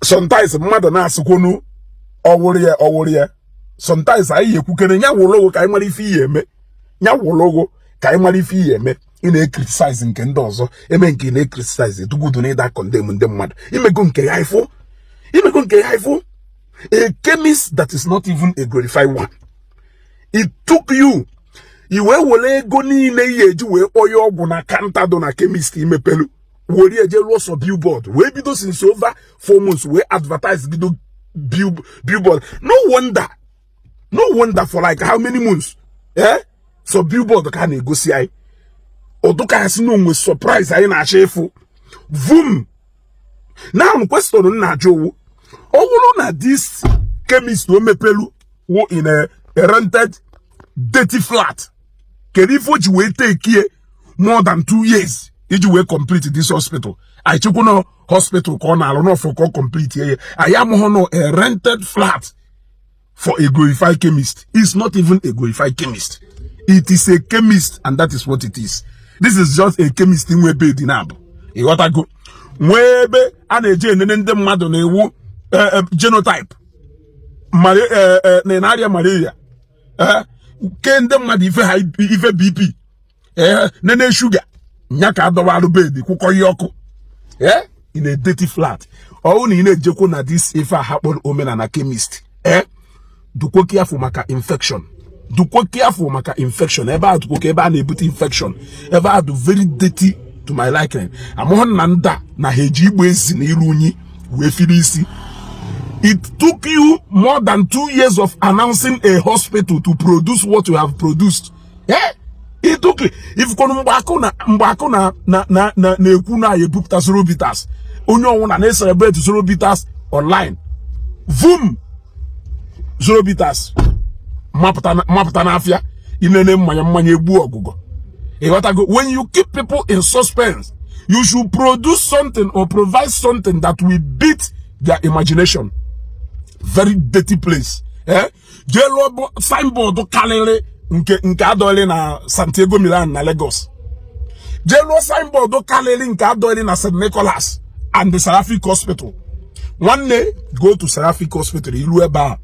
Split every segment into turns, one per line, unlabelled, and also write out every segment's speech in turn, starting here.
sometimes mmadụ na-asịkwonu ọwụrụ ya sometimes anyị ekwukere nya wụlọgo ka anyị mara ife ihe eme nya wụlọgo ka anyị mara ife ihe eme ị na-criticize nke ndị ọzọ eme nke ị na-criticize edugudu na ịda condemn ndị mmadụ imego nke ya ifo a chemist that is not even a glorified one. It took you iwe wole ego niile ihe eji wee kpọọ ya ọgwụ na kanta do na chemist imepelu were eje lụọ so billboard wee bido since over 4 months wee advertise bido billboard. No wonder for like how many months so billboard ka na-egosi anyị oduka ya si n'onwe surprise anyị na-achọ efu vum. Now question na-ajụ owu ọ bụrụ na this chemist o mepelu wo in a rented dirty flat kedu ife o ji wee take here more than 2 years iji wee complete this hospital. I chukwu no hospital ka ọ na-alụ n'ọfọ ka ọ complete here. I am no a rented flat for a glorified chemist. It's not even a glorified chemist. It is a chemist, and that is what it is. This is just a chemist in webe dinab. You got to go. Webe aneje nene ndị mmadụ na-ewu genotype malaria ke ndị mmadụ ife BP nene sugar nyaka adọwalu bed kwụkọ ihe ọkụ in a dirty flat. Ọ na ị na-ejekwu na this ife a hakpọrọ omenala chemist dukwo careful maka infection. Ebe a dukwo ebe a na-ebute infection ebe a do very dirty to my liking. Amon nanda na heji Igbo ezi na iru unyi we fili isi. It took you more than 2 years of announcing a hospital to produce what you have produced. It took you. If kono mbako na ekwu na ebupta zorobitas. Onye onwuna na celebrate zorobitas online. Vum. Zorobitas. Mapta na afia. Inene mmanya egbu ogugo. When you keep people in suspense, you should produce something or provide something that will beat their imagination. Very dirty place. Jelo signboard kalele nke adole na Santiago Milan na Lagos. Jelo signboard kalele nke adole na St. Nicholas and the Seraphic Hospital. One day, go to Seraphic Hospital. Ilu eba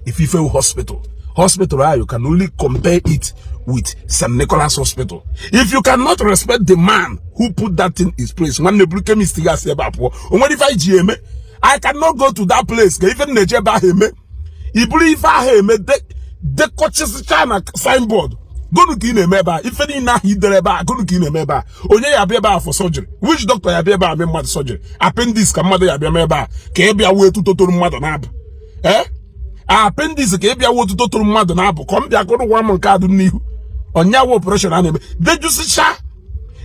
if you fail hospital. You can only compare it with St. Nicholas Hospital. If you cannot respect the man who put that in his place, one the chemist I cannot go to that place. Even the believe I the coaches China signboard. Go to Kine Meba. If any na hidreba, go to Kine Meba. Onye yabeba for surgery. Which doctor yabeba member surgery? Appendix kamada yabeba. Kebia way to total mother nab. Appendix kebia way to total mother nab. Come there, go to one card new. Onya operation anime. They just sha.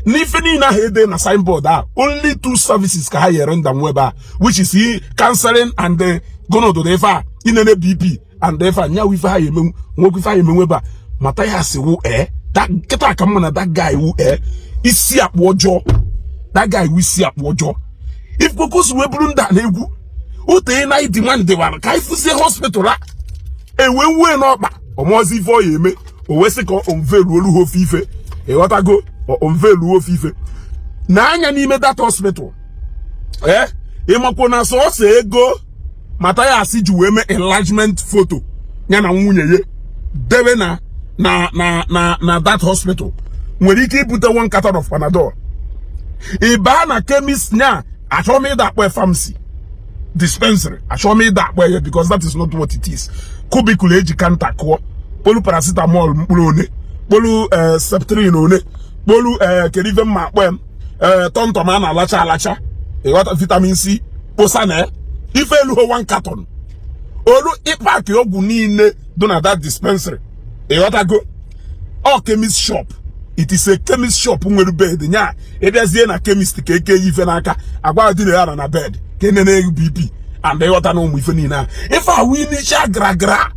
Nifeni na hede na signboard. Only 2 services ka hire render weba, which is counseling and the gono do defa in any BP and defa nya we fa yeme we fa yeme weba. Mathias who that keta kamana that guy who Isiagu Ejiofor. That guy we see up wojo. If kokos we brunda na egwu o te na demand de wan kai fu se hospital la e we no ba omozi fo yeme o we se ko onvelu olu ho fife e wata go onvelu ho fife na anya n'ime that hospital e mako na so se ego Mathias ji we me enlargement photo nya na nwunye ye debe na that hospital nwere ike ibute 1 carton of Panadol. Iba na chemist nya show me that way pharmacy dispensary show me that way because that is not what it is. Kubicle eji kanta ko polu paracetamol mkpụrụ one polu septrin one polu kerive ma kpem tonton na alacha e got vitamin C posane ife elu 1 carton olu ipack ogwu niile do na that dispensary. E got go all chemist shop. It is a chemist shop nwere bed nya ebiazie na chemist ka eke ife n'aka agwa dị ya na bed ke nene BP and they water no mu ife ni na if I win gragra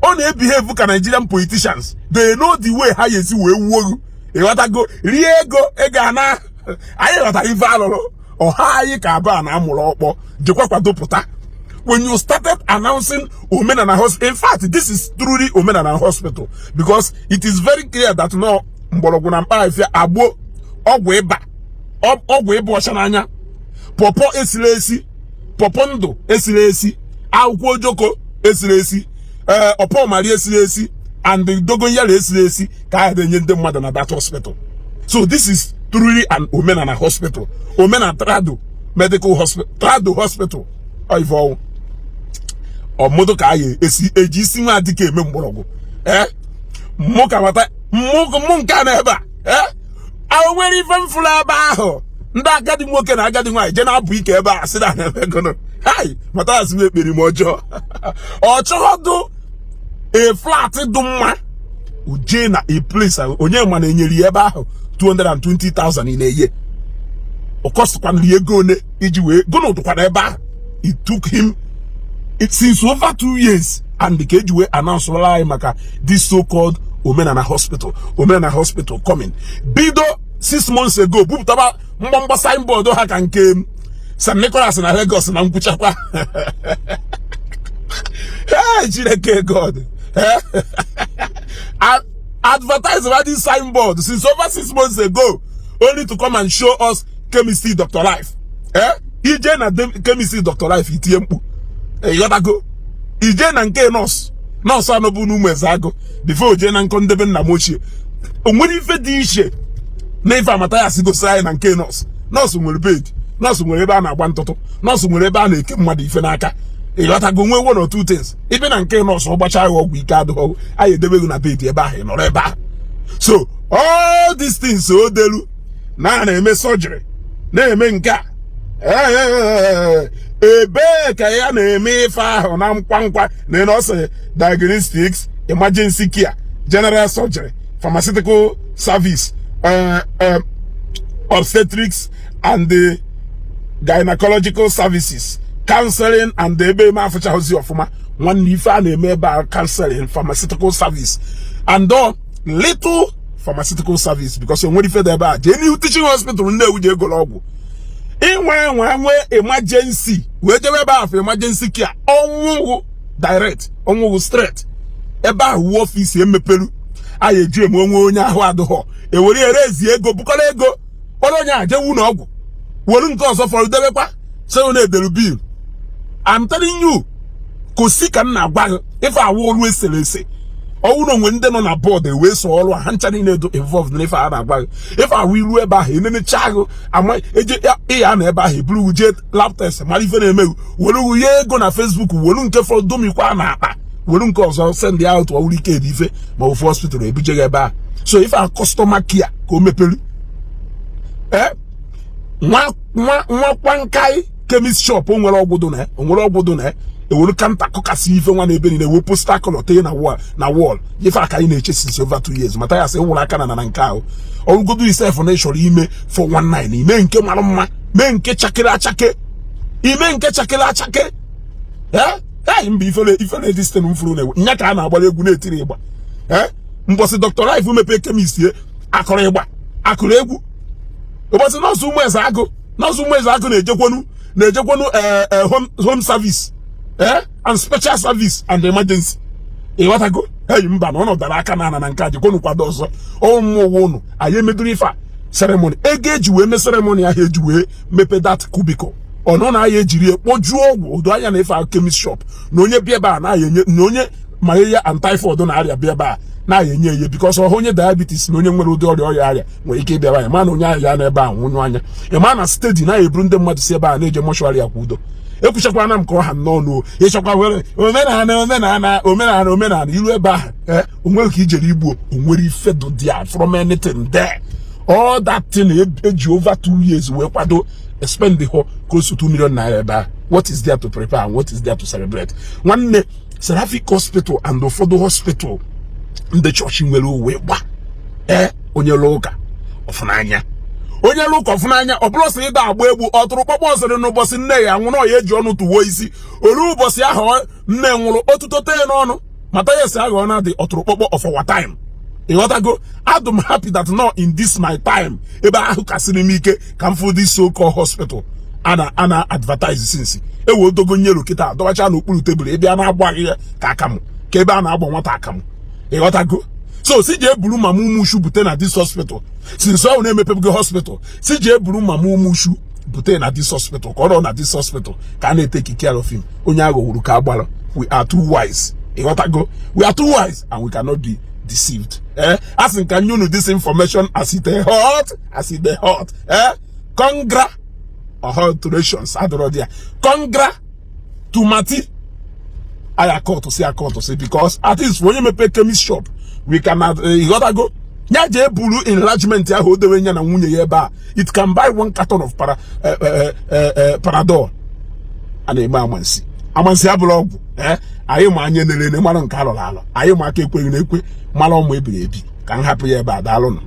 on e behave ka Nigerian politicians. They know the way how yesi we woru e water go riego e ga na ayi water ife alolo o ha ayi ka ba na amụrụ ọkpọ jekwa kwado puta. When you started announcing Omenala Hospital, in fact, this is truly Omenala Hospital because it is very clear that no Mbologu na mpa ife agbo ogweba oshananya popo esiresi, popondo esiresi, akwụkwọ ojoko esiresi, opo mari esiresi, and the dogoyaro esiresi ka a denye ndị mmadụ na that hospital. So this is truly an Omenala hospital. Omenala Trado Medical Hospital, Trado Hospital. Oivo omodo ka aye eji isi nwa adike eme mgbọrọgwụ. Mụ ka mata mụ nka na ebe a. A nwere ife mfụrụ ebe ahụ. Ndị agadi nwoke na agadi nwaanyị je na-abụ ike ebe a sị na ebe gono. Hai, Mathias ekpere m ọjọọ. Ọ chọọdụ a flat dị mma. Uje na a place onye ma na enyere ebe ahụ 220,000 in a year. Of course, when he go ne ijiwe go no to whatever. It took him since over 2 years, and the KJW announced maka this so-called Omenala Hospital. Omenala Hospital coming. Bido 6 months ago, Bubtaba Mbamba signboard ha kan came. St. Nicholas na Lagos na Mpuchakwa. Hey, Chineke God. Advertise about this signboard since over 6 months ago, only to come and show us chemistry Dr. Life. Ije na chemistry Dr. Life itiempu. You gotta go. Ije na nke nurse. Nurse anobu n'umu ezago. Before ije na nkondebe na mochie. Onwere ife dị iche. Na ife Mathias go say na nke nurse. Nurse nwere bed. Nurse nwere ebe a na-agba ntụtụ. Nurse nwere ebe a na-eke mmadụ ife n'aka. You gotta go nwe one or two things. Ife na nke nurse ọgbacha ya ọgwụ ike adịghị. Anyị edebego na bed ebe ahụ nọrọ ebe ahụ. So all these things so delu na-eme surgery. Na-eme nke a. Ebe ka ya na-eme ife ahụ na nkwa na nọọsụ diagnostics, emergency care, general surgery, pharmaceutical service, obstetrics and the gynecological services, counseling and the ebe ma afụcha ozi ọfụma nwanne ife a na-eme ebe counseling, pharmaceutical service and little pharmaceutical service because you nwere ife dị ebe a jee teaching hospital nnewu je ego ọgwụ inwe emergency we jebe ebe ahụ emergency care ọnwụwụ direct ọnwụwụ straight ebe ahụ office emepelu anyị eji eme onwe ahụ adụghọ ewere erezi ego bukọrọ ego onye a jewu na ọgwụ were nke ọzọ fọrọ debekwa so na edelu bill. I'm telling you kosi ka nna agwa ife awụ olu eselese ọwụ no nwe ndị nọ na board ewe so ọrụ ha ncha niile do involved na ife a na-agwa ife awụ iru ebe ahụ enene chagụ ama eje ya na ebe ahụ buru uje lab test mara ife na-eme were uye ego na Facebook were nke fọrọ domikwa na akpa were nke ọzọ send out ọwụrụ ike dị ife ma ofu hospital ebuje ebe ahụ so ife a customer care ka o mepelu nwa kwankai chemist shop onwere ọgwụdụ na ewere kanta kọkasị ife nwa na-ebe niile wepụ stakụlọ tee na wall ife aka anyị na-eche since over 2 years Mathias ewụrụ aka na nke ahụ ọrụgodo isef na ịchọrọ ime for 19 ime nke mara mma mee nke chakere achake ime nke chakere achake mba ifele distin mfuru na nya ka a na-agbara egwu na-etiri ịgba mbọsị Dr. Life mepe chemist akụrụ ịgba akụrụ egwu ụbọchị nọọsụ ụmụ eze agụ na-ejekwanu home service and special service and emergency ịghọtago mba na ọ dara aka na nke a jekwanu kwado ọzọ ọmụwụ ụnụ anyị emedoro ife a ceremony ego eji wee mee ceremony ahụ eji wee mepe that cubicle ọnụ na anyị ejiri kpojuo ọgwụ odo anya na ife a chemist shop na onye bịa ebe a na-enye na onye malaria and typhoid na-arịa bịa ebe a na-enye ihe because ọhụ onye diabetes na onye nwere ụdị ọrịa arịa nwere ike ịbịa anya ma na onye ahịa na ebe a nwụnyụ anya ịma na steady na-eburu ndị mmadụ si ebe a na-eje mọshụarị akwa udo ekwuchakwana m ka ọha n'ọnụ ịchọkwa were omenala iru ebe ahụ onwere ka ijere igbo onwere ife do dia from anything there all that thing eji over 2 years wee kwado spend the close to 2 million naira ebe ahụ what is there to prepare and what is there to celebrate nwanne Seraphic Hospital and ụfọdụ hospital ndị chọọchị nwere uwe gba onye ụka ọfụnanya ọ bụrụ sị ịda agba egbu ọtụrụ kpọkpọ ọsịrị n'ụbọchị nne ya nwụrụ ya eji ọnụ tụwo isi olu ụbọchị ahụ nne nwụrụ otuto tee n'ọnụ Mathias aghọ na dị ọtụrụ kpọkpọ of our time ịghọtago adụm happy that not in this my time ebe ahụ kasịrị m ike ka m fụ this so-called hospital ana advertise since ewe odogo nyelu kịta dọbacha n'okpuru tebụl ebe a na-agbaghị ya ka akamụ ka ebe a na-agba nwata akamụ ịghọtago so si je buru mama umushu bute na this hospital since ọ na-emepebego hospital si je buru mama umushu bute na this hospital or na this hospital can they take care of him onyago uruka agbalo. We are too wise. We are too wise and we cannot be deceived. As in, can you know this information as it hot, congratulations, congra to Mati. I call to say because at least when you make a chemist shop, we cannot go. Nyaje bulu enlargement ya hold the wenya na munye yeba. It can buy 1 carton of Paradol and a mamansi. Amansi abulog. Aye manye nele ne malan kalo lalo. Aye make kwe ne kwe malon we baby. Can happy yeba dalon.